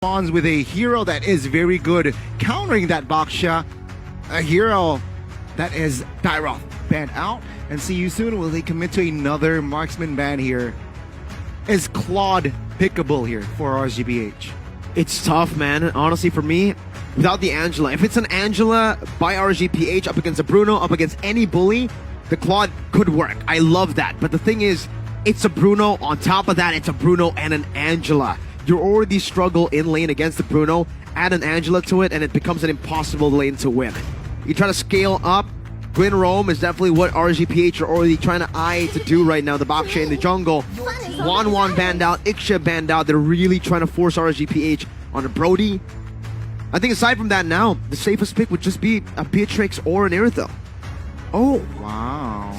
responds with a hero that is very good countering that Baksha. A hero that is Tyroth banned out. And see you soon. Will they commit to another marksman ban here? Is Claude pickable here for RSGPH? It's tough, man. Honestly, for me, without the Angela, if it's an Angela by RSGPH up against a Bruno, up against any bully, the Claude could work. I love that. But the thing is, it's a Bruno. On top of that, it's a Bruno and an Angela. You already struggle in lane against the Bruno, add an Angela to it, and it becomes an impossible lane to win. You try to scale up. Gwyn Rome is definitely what RSGPH are already trying to eye to do right now. The Baksha in the jungle. Wan banned out, Iksha banned out. They're really trying to force RSGPH on a Brody. I think aside from that now, the safest pick would just be a Beatrix or an Irithyll. Oh, Wow.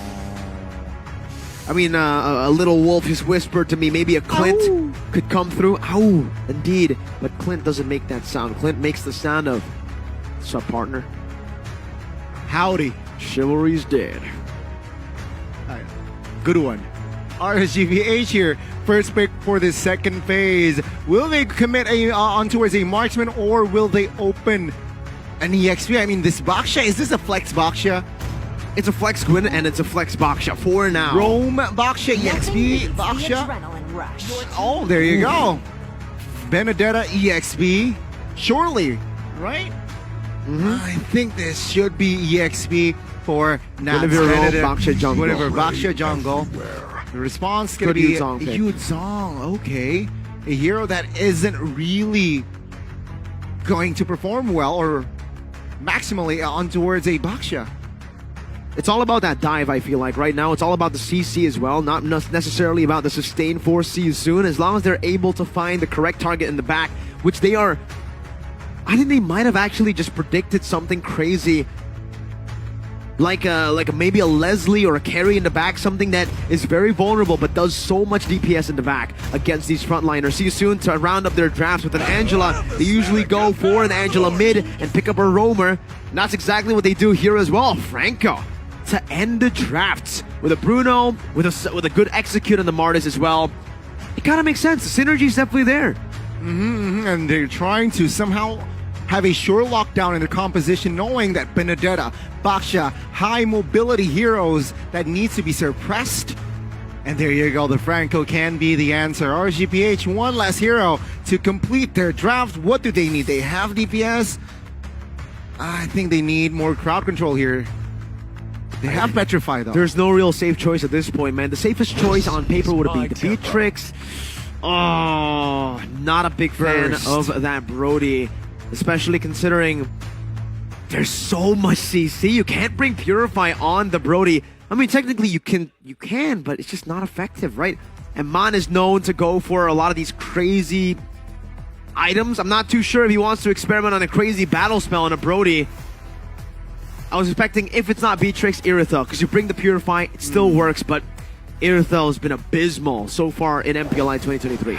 I mean, a little wolf has whispered to me maybe a Clint could come through. Ow, indeed. But Clint doesn't make that sound. Clint makes the sound of, "What's up, partner? Howdy. Chivalry's dead." Alright, good one. RSGPH here, first pick for the second phase. Will they commit on towards a marksman or will they open an EXP? I mean, this Baksha, is this a flex Baksha? It's a flex Gwyn and it's a flex Baksha for now. Rome Baksha, EXP Baksha. Oh, there you go. Benedetta EXP. Surely, right? I think this should be EXP for Nats. Benedetta Baksha jungle. Whatever, Baksha jungle. The response is going to be Yuzong. Okay. A hero that isn't really going to perform well or maximally on towards a Baksha. It's all about that dive, I feel like, right now. It's all about the CC as well, not necessarily about the sustain force. See you soon. As long as they're able to find the correct target in the back, which they are. I think they might have actually just predicted something crazy. Like maybe a Leslie or a carry in the back, something that is very vulnerable but does so much DPS in the back against these frontliners. See you soon to round up their drafts with an Angela. They usually go for an Angela mid and pick up a roamer. And that's exactly what they do here as well. Franco to end the drafts with a Bruno, with a good execute on the Martis as well. It kind of makes sense. The synergy is definitely there. And they're trying to somehow have a sure lockdown in the composition, knowing that Benedetta, Baksha, high mobility heroes that needs to be suppressed. And there you go, the Franco can be the answer. RSGPH, one less hero to complete their draft. What do they need? They have DPS. I think they need more crowd control here. They have Petrify though. There's no real safe choice at this point, man. The safest choice on paper would be the Beatrix. Oh, not a big fan of that Brody. Especially considering there's so much CC. You can't bring Purify on the Brody. I mean, technically you can, but it's just not effective, right? And Man is known to go for a lot of these crazy items. I'm not too sure if he wants to experiment on a crazy battle spell on a Brody. I was expecting, if it's not Beatrix, Irithyll, because you bring the Purify, it still works, but Irithyll has been abysmal so far in MPL 2023.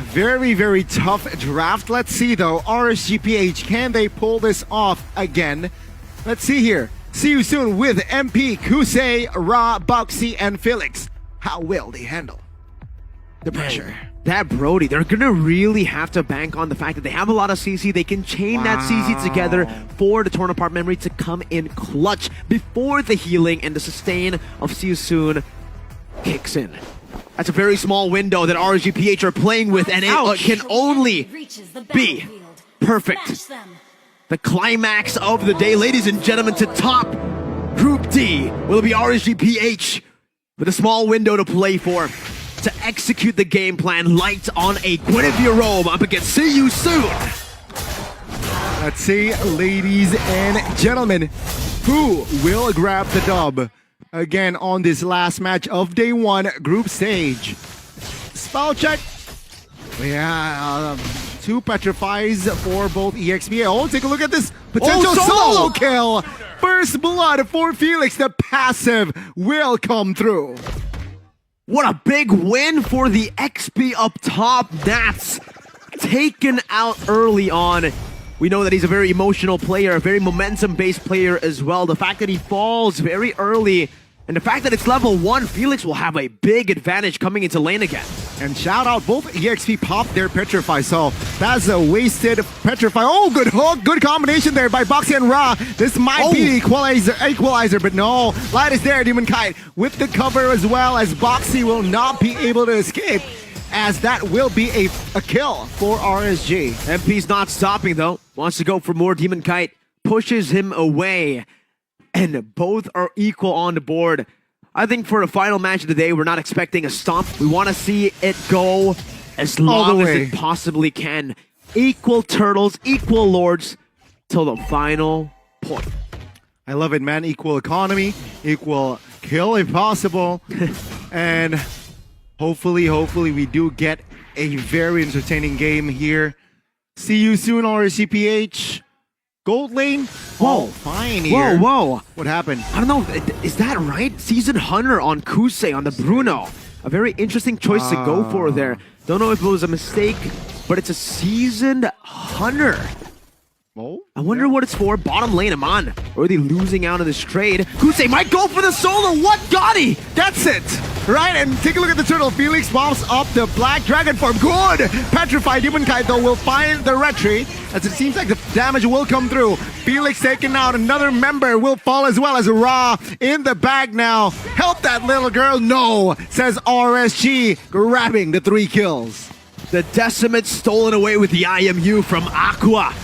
Very, very tough draft. Let's see though, RSGPH, can they pull this off again? Let's see here. See you soon with MP, Kusei, Ra, Boxy, and Felix. How will they handle the pressure? That Brody, they're gonna really have to bank on the fact that they have a lot of CC. They can chain that CC together for the torn apart memory to come in clutch before the healing and the sustain of See You Soon kicks in. That's a very small window that RSGPH are playing with, and it can only be perfect. The climax of the day, ladies and gentlemen, to top Group D will be RSGPH with a small window to play for, to execute the game plan. Light on a Guinevere Rome up against See You Soon. Let's see, ladies and gentlemen, who will grab the dub again on this last match of day one, group stage. Spell check. Yeah, 2 petrifies for both EXP. Oh, take a look at this potential solo kill. First blood for Felix. The passive will come through. What a big win for the XP up top. That's taken out early on. We know that he's a very emotional player, a very momentum-based player as well. The fact that he falls very early, and the fact that it's level 1, Felix will have a big advantage coming into lane again. And shout out, both EXP popped their Petrify, so that's a wasted Petrify. Oh, good hook, good combination there by Boxy and Ra. This might be the equalizer, but no. Light is there, Demon Kite, with the cover as well, as Boxy will not be able to escape, as that will be a kill for RSG. MP's not stopping though, wants to go for more. Demon Kite pushes him away, and both are equal on the board. I think for the final match of the day, we're not expecting a stomp. We want to see it go as long as it possibly can. Equal turtles, equal lords, till the final point. I love it, man. Equal economy, equal kill if possible. And hopefully we do get a very entertaining game here. See you soon, RSGPH. Gold lane? Whoa. Fine here. Whoa. What happened? I don't know, is that right? Seasoned Hunter on Kusei on the Bruno. A very interesting choice to go for there. Don't know if it was a mistake, but it's a Seasoned Hunter. Oh, I wonder what it's for. Bottom lane, Aman already losing out in this trade. Kusei might go for the solo. What got he? That's it. Right, and take a look at the turtle. Felix pops up the black dragon form. Good! Petrified Demon Kite, though, will find the retreat, as it seems like the damage will come through. Felix taken out. Another member will fall as well, as Ra in the bag now. Help that little girl. No, says RSG, grabbing the 3 kills. The Decimate stolen away with the IMU from Aqua.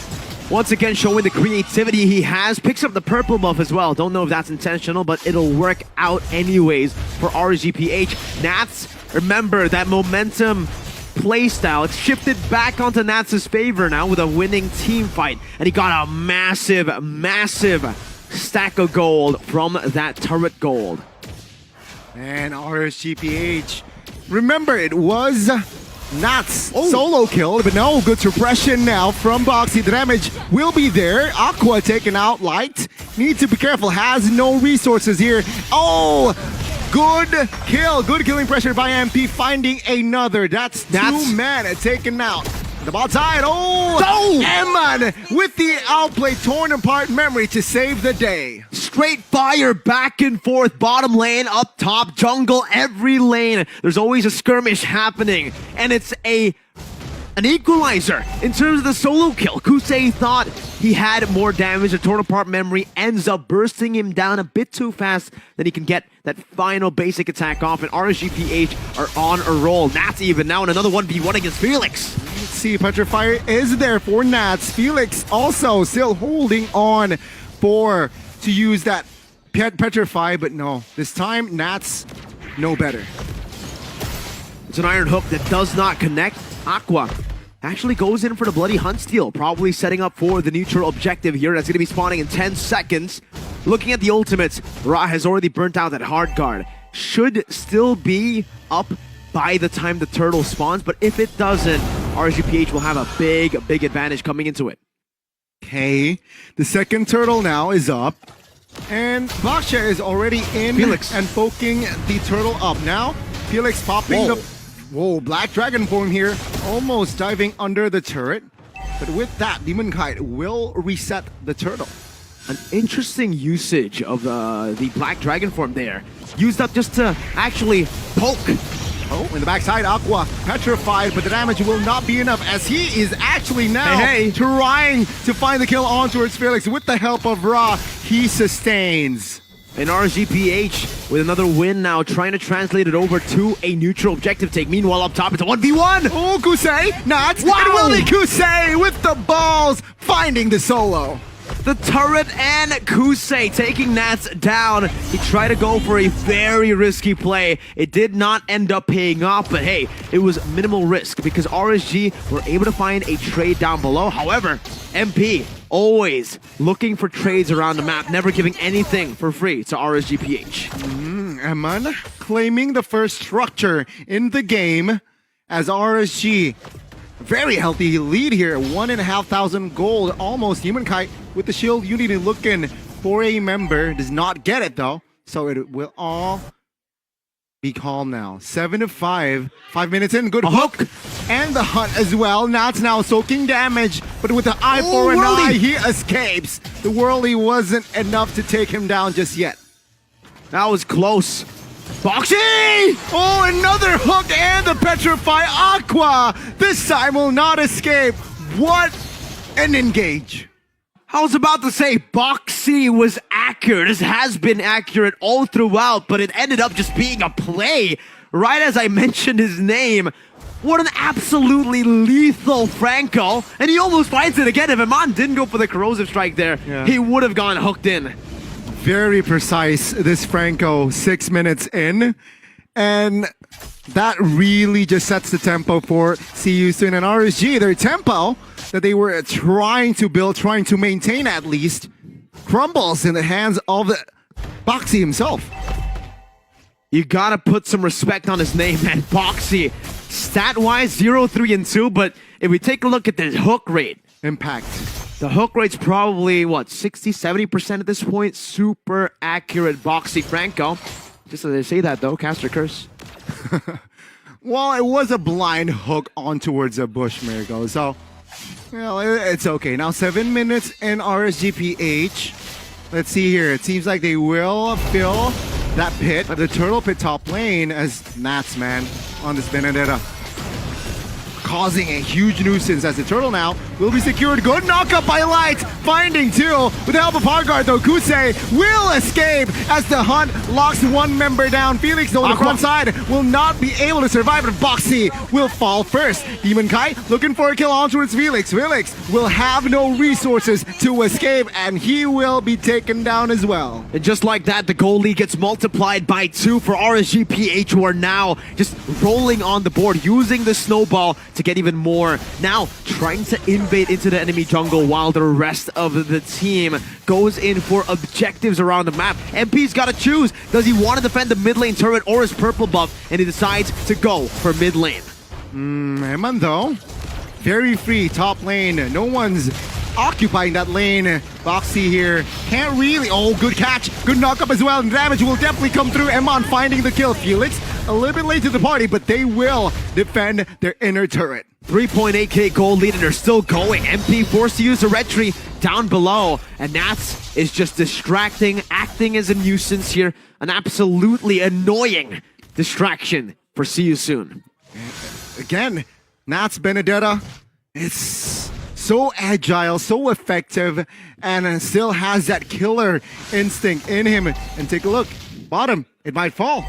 Once again, showing the creativity he has. Picks up the purple buff as well. Don't know if that's intentional, but it'll work out anyways for RSGPH. Nats, remember that momentum playstyle. It's shifted back onto Nats' favor now with a winning team fight. And he got a massive stack of gold from that turret gold. And RSGPH, remember it was Nats solo kill, but no, good suppression now from Boxy. The damage will be there. Aqua taken out. Light needs to be careful, has no resources here. Oh, good kill, good killing pressure by MP, finding another. That's 2 men taken out. The bot side, Eman with the outplay, torn apart memory to save the day. Straight fire back and forth, bottom lane, up top, jungle, every lane. There's always a skirmish happening, and it's an equalizer in terms of the solo kill. Kusei thought he had more damage. The torn apart memory ends up bursting him down a bit too fast, then he can get that final basic attack off, and RSGPH are on a roll. Nats even now in another 1v1 against Felix. Let's see, Petrifier is there for Nats. Felix also still holding on to use that Petrify, but no, this time Nats no better. It's an iron hook that does not connect. Aqua actually goes in for the bloody hunt steal, probably setting up for the neutral objective here. That's going to be spawning in 10 seconds. Looking at the ultimates, Ra has already burnt out that hard guard. Should still be up by the time the turtle spawns, but if it doesn't, RSGPH will have a big advantage coming into it. Okay, the second turtle now is up, and Baksha is already in Felix and poking the turtle up. Now, Felix popping the black dragon form here, almost diving under the turret. But with that, Demon Kite will reset the turtle. An interesting usage of the black dragon form there. Used up just to actually poke. Oh, in the backside, Aqua petrified, but the damage will not be enough, as he is actually now trying to find the kill on towards Felix. With the help of Ra, he sustains. And RSGPH with another win now, trying to translate it over to a neutral objective take. Meanwhile, up top, it's a 1v1. Oh, Kusei, not. Wow. It will be Kusei with the balls, finding the solo. The turret and Kusei taking Nats down. He tried to go for a very risky play. It did not end up paying off, but hey, it was minimal risk because RSG were able to find a trade down below. However, MP always looking for trades around the map, never giving anything for free to RSGPH. Eman claiming the first structure in the game as RSG. Very healthy lead here, 1,500 gold, almost. Human Kite with the shield unity looking for a member, does not get it though, so it will all be calm now. 7-5, 5 minutes in, good hook, and the hunt as well. Nats now soaking damage, but with the eye for an eye, he escapes. The whirly wasn't enough to take him down just yet. That was close. Boxy! Oh, another hook and the Petrify Aqua. This time will not escape. What an engage. I was about to say Boxy was accurate. This has been accurate all throughout, but it ended up just being a play. Right as I mentioned his name. What an absolutely lethal Franco. And he almost finds it again. If Iman didn't go for the corrosive strike there, he would have gone hooked in. Very precise, this Franco, 6 minutes in. And that really just sets the tempo for CU Soon and RSG. Their tempo that they were trying to build, trying to maintain at least, crumbles in the hands of the Boxy himself. You gotta put some respect on his name, man. Boxy. Stat-wise, 0, 3, and 2, but if we take a look at the hook rate, Impact. the hook rate's probably, what, 60, 70% at this point? Super accurate Boxy Franco. Just as I say that, though, caster curse. Well, it was a blind hook on towards a bush, Miracle. So, well, it's okay. Now, 7 minutes in RSGPH. Let's see here. It seems like they will fill that pit, the turtle pit top lane, as Nats, man, on this Benedetta. Causing a huge nuisance as the turtle now will be secured. Good knockup by Light, finding two. With the help of Hardguard though, Kusei will escape as the hunt locks one member down. Felix though on the front side will not be able to survive, but Boxy will fall first. Demon Kai looking for a kill on towards Felix. Felix will have no resources to escape and he will be taken down as well. And just like that, the goal lead gets multiplied by 2 for RSGPH, who are now just rolling on the board, using the snowball to get even more. Now trying to invade into the enemy jungle while the rest of the team goes in for objectives around the map. MP's got to choose. Does he want to defend the mid lane turret or his purple buff? And he decides to go for mid lane. Eman though, very free top lane. No one's occupying that lane. Boxy here can't really. Oh, good catch. Good knockup as well. And damage will definitely come through. Eman finding the kill. Felix a little bit late to the party, but they will defend their inner turret. 3.8k gold lead and they're still going. MP forced to use a retry down below. And Nats is just distracting, acting as a nuisance here. An absolutely annoying distraction for See You Soon. Again, Nats Benedetta. It's so agile, so effective, and still has that killer instinct in him. And take a look. Bottom, it might fall.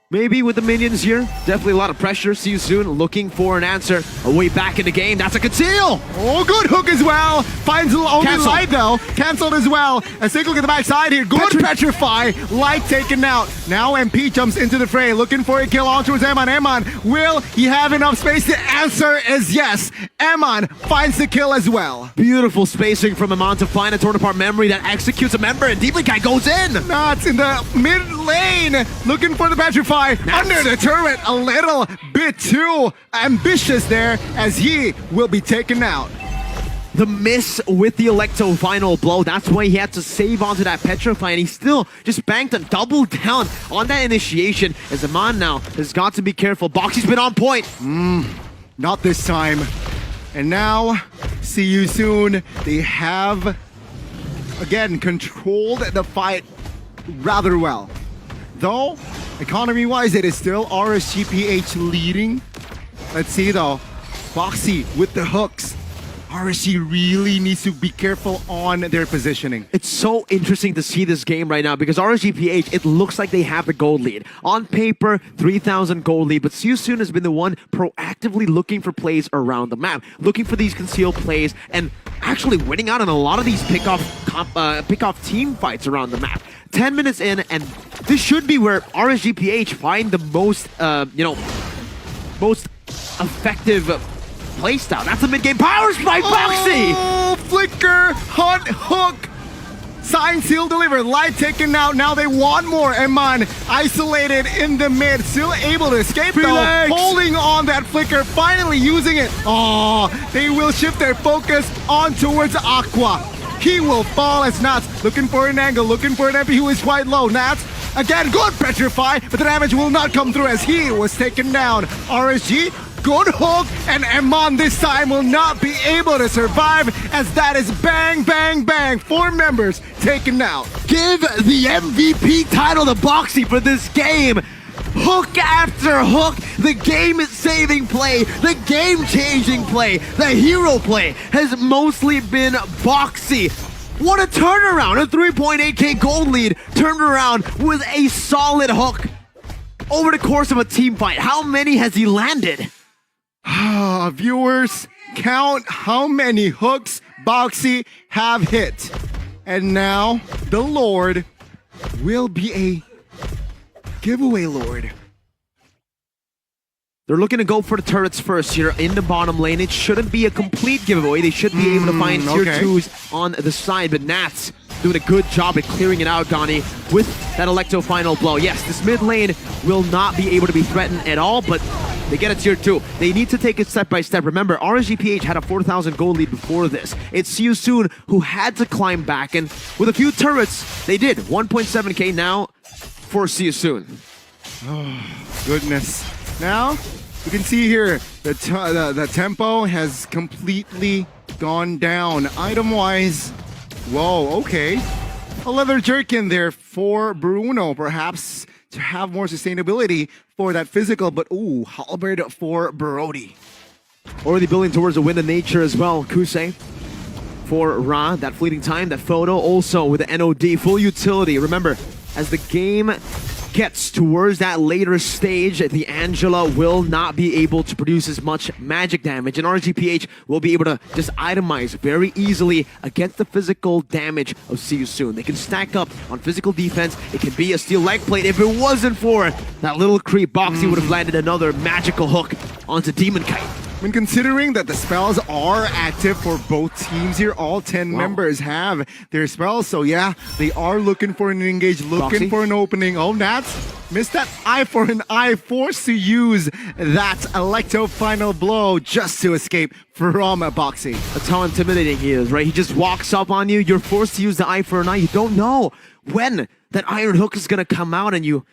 Maybe with the minions here, definitely a lot of pressure. See You Soon looking for an answer. A way back in the game. That's a conceal. Oh, good hook as well. Finds only Light though. Cancelled as well. As take a look at the backside here. Good Petrify. Light taken out. Now MP jumps into the fray, looking for a kill on towards Eman. Eman, will he have enough space? The answer is yes. Eman finds the kill as well. Beautiful spacing from Eman to find a torn apart memory that executes a member, and Demon Guy goes in. Nuts in the mid lane, looking for the Petrify. Under the turret, a little bit too ambitious there as he will be taken out. The miss with the Electo final blow, that's why he had to save onto that Petrify, and he still just banked a double down on that initiation. As Eman now has got to be careful. Boxy's been on point. Not this time. And now, See You Soon. They have, again, controlled the fight rather well. Though, economy-wise, it is still RSGPH leading. Let's see though, Boxy with the hooks. RSG really needs to be careful on their positioning. It's so interesting to see this game right now because RSGPH, it looks like they have the gold lead. On paper, 3,000 gold lead, but See You Soon has been the one proactively looking for plays around the map, looking for these concealed plays, and actually winning out on a lot of these pick-off team fights around the map. 10 minutes in, and this should be where RSGPH find the most, most effective playstyle. That's a mid-game power spike, Boxy! Oh, flicker, hunt, hook. Sign, seal, deliver. Light taken out. Now they want more. Eman isolated in the mid. Still able to escape though. Holding on that flicker. Finally using it. Oh, they will shift their focus on towards Aqua. He will fall as Nats looking for an angle, looking for an MP who is quite low. Nats, again, good Petrify, but the damage will not come through as he was taken down. RSG good hook, and Emon this time will not be able to survive, as that is bang, bang, bang. 4 members taken out. Give the MVP title to Boxy for this game. Hook after hook, the game-saving play, the game-changing play, the hero play has mostly been Boxy. What a turnaround! A 3.8k gold lead turned around with a solid hook over the course of a team fight. How many has he landed? Viewers, count how many hooks Boxy have hit. And now, the Lord will be a giveaway Lord. They're looking to go for the turrets first here in the bottom lane. It shouldn't be a complete giveaway. They should be able to find tier 2s on the side, but Nats doing a good job at clearing it out, Gani, with that Electo final blow. Yes, this mid lane will not be able to be threatened at all, but they get a tier 2. They need to take it step by step. Remember, RSG had a 4,000 gold lead before this. It's See You Soon who had to climb back, and with a few turrets, they did. 1.7k now for See You Soon. Oh, goodness. Now, you can see here the tempo has completely gone down. Item-wise, whoa, okay. A leather jerkin there for Bruno, perhaps to have more sustainability for that physical, but ooh, halberd for Brody. Already building towards a win of nature as well, Kusei. For Ra, that fleeting time, that photo, also with the NOD, full utility. Remember, as the game gets towards that later stage, the Angela will not be able to produce as much magic damage, and RGPH will be able to just itemize very easily against the physical damage of See You Soon. They can stack up on physical defense. It can be a steel leg plate. If it wasn't for that little creep, Boxy would have landed another magical hook onto Demon Kite. When considering that the spells are active for both teams here, all 10 members have their spells. So yeah, they are looking for an engage, looking Boxy for an opening. Oh, Nats missed that eye for an eye, forced to use that Electo final blow just to escape from Boxy. That's how intimidating he is, right? He just walks up on you. You're forced to use the eye for an eye. You don't know when that iron hook is going to come out, and you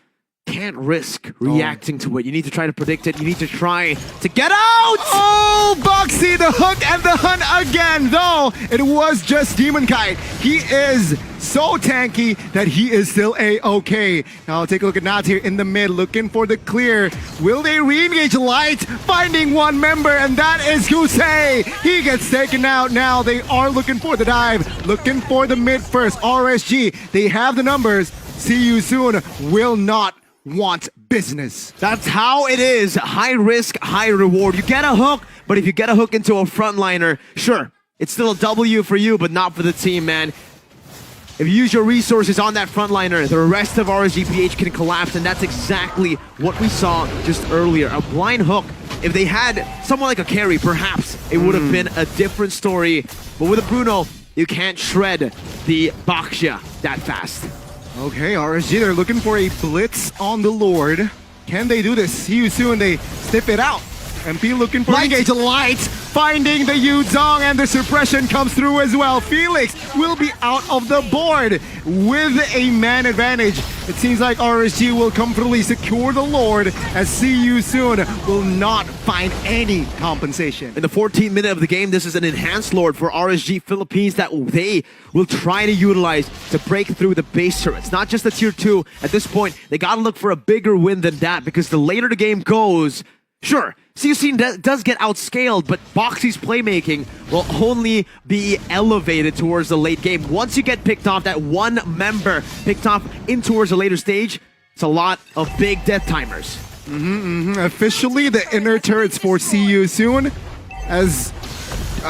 can't risk reacting to it. You need to try to predict it. You need to try to get out! Oh, Boxy, the hook and the hunt again, though it was just Demon Kite. He is so tanky that he is still A-okay. Now take a look at Nats here in the mid, looking for the clear. Will they re-engage Light? Finding one member, and that is Kusei. He gets taken out now. They are looking for the dive, looking for the mid first. RSG, they have the numbers. See You Soon will not want business. That's how it is. High risk, high reward. You get a hook, but if you get a hook into a frontliner, sure, it's still a W for you, but not for the team, man. If you use your resources on that frontliner, the rest of RSGPH can collapse, and that's exactly what we saw just earlier. A blind hook. If they had someone like a carry, perhaps it would have been a different story. But with a Bruno, you can't shred the Baxia that fast. Okay, RSG, they're looking for a blitz on the Lord. Can they do this? See You Soon, they sniff it out. MP looking for engage Light, finding the Yuzong, and the suppression comes through as well. Felix will be out of the board with a man advantage. It seems like RSG will comfortably secure the Lord, as See You Soon will not find any compensation. In the 14th minute of the game, this is an enhanced Lord for RSG Philippines that they will try to utilize to break through the base turrets. Not just the tier 2. At this point, they gotta look for a bigger win than that, because the later the game goes, sure, See You Soon does get outscaled, but Boxy's playmaking will only be elevated towards the late game. Once you get picked off, that one member picked off in towards the later stage, it's a lot of big death timers. Officially, the inner turrets for See You Soon has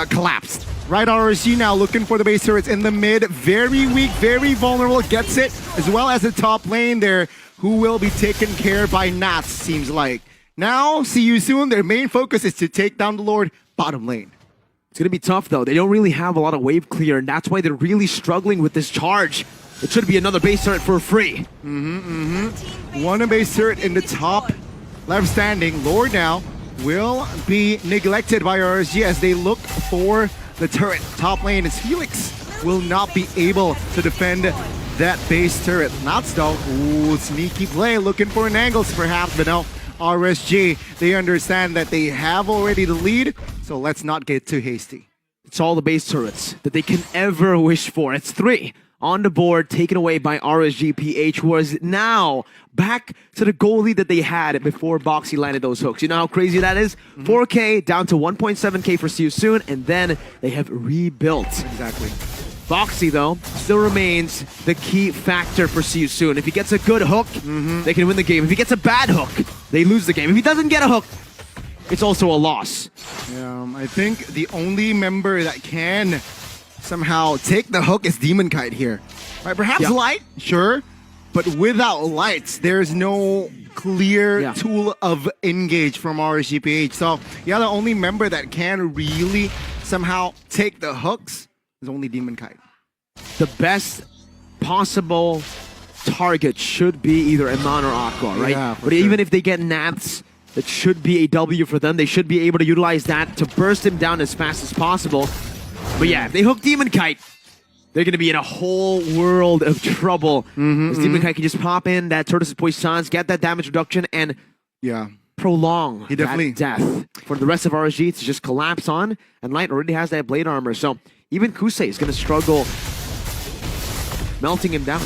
collapsed. Right, RSG now looking for the base turrets in the mid. Very weak, very vulnerable, gets it, as well as the top lane there, who will be taken care by Nats, seems like. Now, See You Soon, their main focus is to take down the Lord bottom lane. It's going to be tough, though. They don't really have a lot of wave clear, and that's why they're really struggling with this charge. It should be another base turret for free. One base turret in the top left standing. Lord now will be neglected by RSG as they look for the turret. Top lane is Felix will not be able to defend that base turret. Nats though, ooh, sneaky play, looking for an angles perhaps, but no. RSG. They understand that they have already the lead, so let's not get too hasty. It's all the base turrets that they can ever wish for. It's 3 on the board, taken away by RSG PH, who is now back to the goal lead that they had before Boxy landed those hooks. You know how crazy that is? 4K down to 1.7K for See You Soon, and then they have rebuilt. Exactly. Boxy, though, still remains the key factor for See You Soon. If he gets a good hook, they can win the game. If he gets a bad hook, they lose the game. If he doesn't get a hook, it's also a loss. I think the only member that can somehow take the hook is Demon Kite here. Right? Perhaps Light, sure, but without Lights, there's no clear tool of engage from RSGPH. So, the only member that can really somehow take the hooks is only Demon Kite. The best possible target should be either Iman or Aqua, right? Yeah, but even if they get Nats, that should be a W for them. They should be able to utilize that to burst him down as fast as possible. But yeah, if they hook Demon Kite, they're going to be in a whole world of trouble. As Demon Kite can just pop in that Tortoise's Poissons, get that damage reduction, and prolong that death. For the rest of RSG to just collapse on, and Light already has that blade armor. So even Kusei is going to struggle melting him down.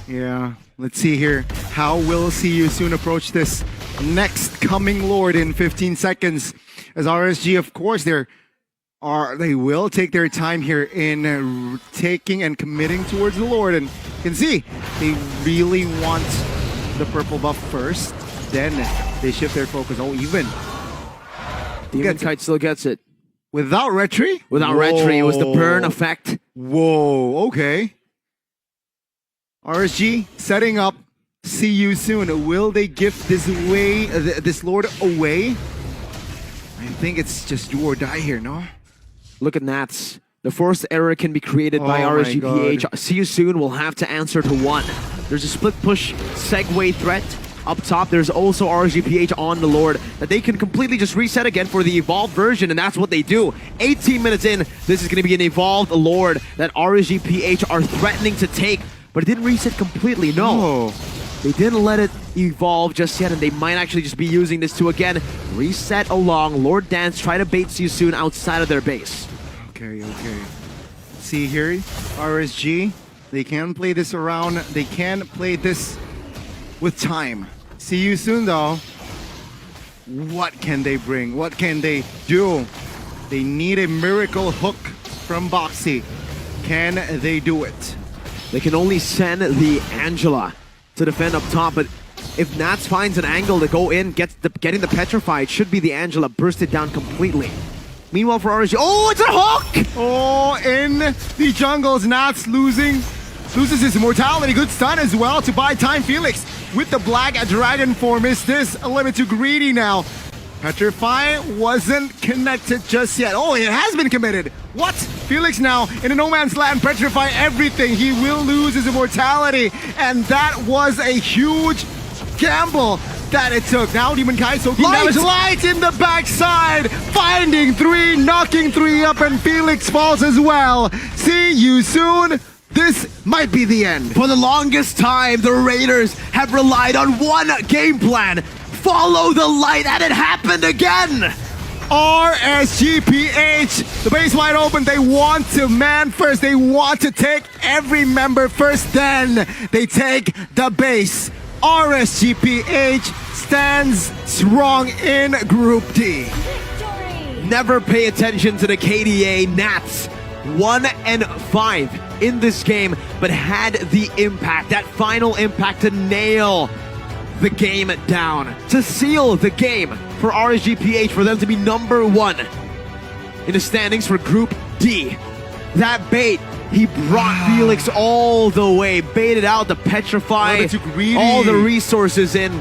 Yeah, let's see here. How will See You Soon approach this next coming Lord in 15 seconds? As RSG, of course, they will take their time here in taking and committing towards the Lord. And you can see, they really want the purple buff first. Then they shift their focus. Oh, even. Demon Kite still gets it. Without Retry? Without Retry, it was the burn effect. Whoa, okay. RSG setting up See You Soon. Will they give this Lord away? I think it's just do or die here, no? Look at Nats. The forced error can be created by RSGPH. See You Soon will have to answer to 1. There's a split push Segway threat. Up top, there's also RSGPH on the Lord that they can completely just reset again for the evolved version, and that's what they do. 18 minutes in, this is going to be an evolved Lord that RSGPH are threatening to take, but it didn't reset completely, no. They didn't let it evolve just yet, and they might actually just be using this to, again, reset along. Lord Dance, try to bait See You Soon outside of their base. Okay. See here, RSG, they can play this around. They can play this with time. See You Soon, though. What can they bring? What can they do? They need a miracle hook from Boxy. Can they do it? They can only send the Angela to defend up top, but if Nats finds an angle to go in, getting the Petrify, it should be the Angela bursted down completely. Meanwhile for RSG, oh, it's a hook! Oh, in the jungles, Nats loses his immortality. Good stun as well to buy time. Felix with the black dragon form. Is this a limit to greedy now? Petrify wasn't connected just yet. Oh, it has been committed. What? Felix now in a no man's land. Petrify everything. He will lose his immortality. And that was a huge gamble that it took. Now Demon Kite soaking damage. Light in the backside. Finding 3, knocking 3 up, and Felix falls as well. See You Soon. This might be the end. For the longest time, the Raiders have relied on one game plan. Follow the light, and it happened again! RSGPH, the base wide open. They want to man first. They want to take every member first. Then they take the base. RSGPH stands strong in Group D. Never pay attention to the KDA Nats. 1-5 in this game, but had the impact, that final impact to nail the game down, to seal the game for RSGPH, for them to be #1 in the standings for Group D. That bait, he brought Felix all the way, baited out the Petrify, all the resources in,